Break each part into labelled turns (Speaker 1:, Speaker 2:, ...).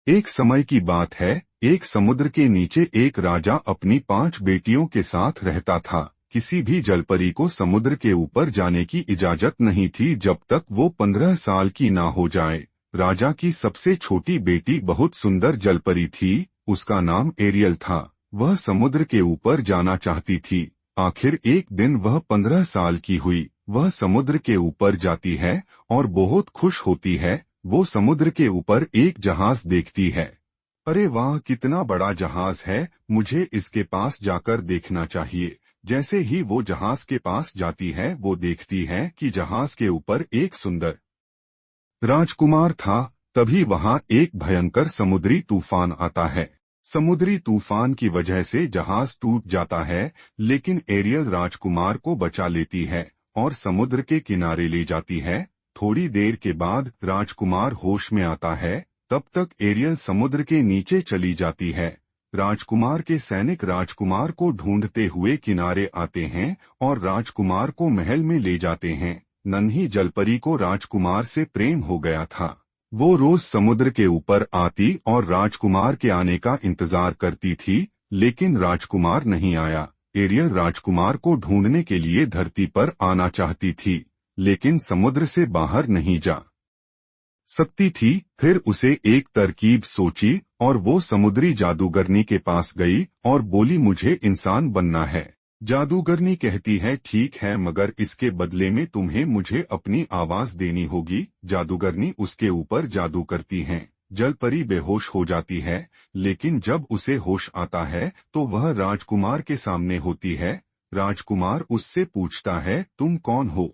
Speaker 1: एक समय की बात है, एक समुद्र के नीचे एक राजा अपनी 5 बेटियों के साथ रहता था। किसी भी जलपरी को समुद्र के ऊपर जाने की इजाजत नहीं थी जब तक वो 15 साल की ना हो जाए। राजा की सबसे छोटी बेटी बहुत सुंदर जलपरी थी, उसका नाम एरियल था। वह समुद्र के ऊपर जाना चाहती थी। आखिर एक दिन वह 15 साल की हुई। वह समुद्र के ऊपर जाती है और बहुत खुश होती है। वो समुद्र के ऊपर एक जहाज देखती है। अरे वाह, कितना बड़ा जहाज है, मुझे इसके पास जाकर देखना चाहिए। जैसे ही वो जहाज के पास जाती है वो देखती है कि जहाज के ऊपर एक सुंदर राजकुमार था। तभी वहां एक भयंकर समुद्री तूफान आता है। समुद्री तूफान की वजह से जहाज टूट जाता है, लेकिन एरियल राजकुमार को बचा लेती है और समुद्र के किनारे ले जाती है। थोड़ी देर के बाद राजकुमार होश में आता है। तब तक एरियल समुद्र के नीचे चली जाती है। राजकुमार के सैनिक राजकुमार को ढूंढते हुए किनारे आते हैं और राजकुमार को महल में ले जाते हैं। नन्ही जलपरी को राजकुमार से प्रेम हो गया था। वो रोज समुद्र के ऊपर आती और राजकुमार के आने का इंतजार करती थी, लेकिन राजकुमार नहीं आया। एरियल राजकुमार को ढूंढने के लिए धरती पर आना चाहती थी, लेकिन समुद्र से बाहर नहीं जा सकती थी। फिर उसे एक तरकीब सोची और वो समुद्री जादूगरनी के पास गई और बोली, मुझे इंसान बनना है। जादूगरनी कहती है, ठीक है, मगर इसके बदले में तुम्हें मुझे अपनी आवाज देनी होगी। जादूगरनी उसके ऊपर जादू करती है। जलपरी बेहोश हो जाती है, लेकिन जब उसे होश आता है तो वह राजकुमार के सामने होती है। राजकुमार उससे पूछता है, तुम कौन हो?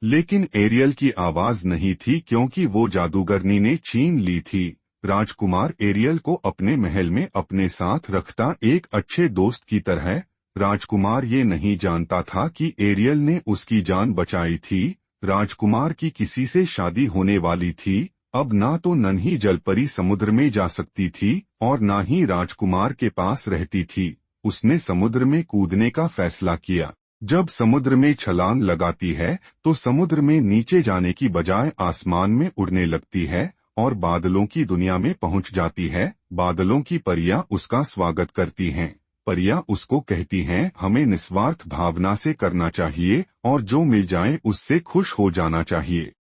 Speaker 1: लेकिन एरियल की आवाज नहीं थी, क्योंकि वो जादूगरनी ने छीन ली थी। राजकुमार एरियल को अपने महल में अपने साथ रखता, एक अच्छे दोस्त की तरह। राजकुमार ये नहीं जानता था कि एरियल ने उसकी जान बचाई थी। राजकुमार की किसी से शादी होने वाली थी। अब ना तो नन्ही जलपरी समुद्र में जा सकती थी और ना ही राजकुमार के पास रहती थी। उसने समुद्र में कूदने का फैसला किया। जब समुद्र में छलांग लगाती है तो समुद्र में नीचे जाने की बजाय आसमान में उड़ने लगती है और बादलों की दुनिया में पहुंच जाती है। बादलों की परियां उसका स्वागत करती हैं। परियां उसको कहती हैं, हमें निस्वार्थ भावना से करना चाहिए और जो मिल जाए उससे खुश हो जाना चाहिए।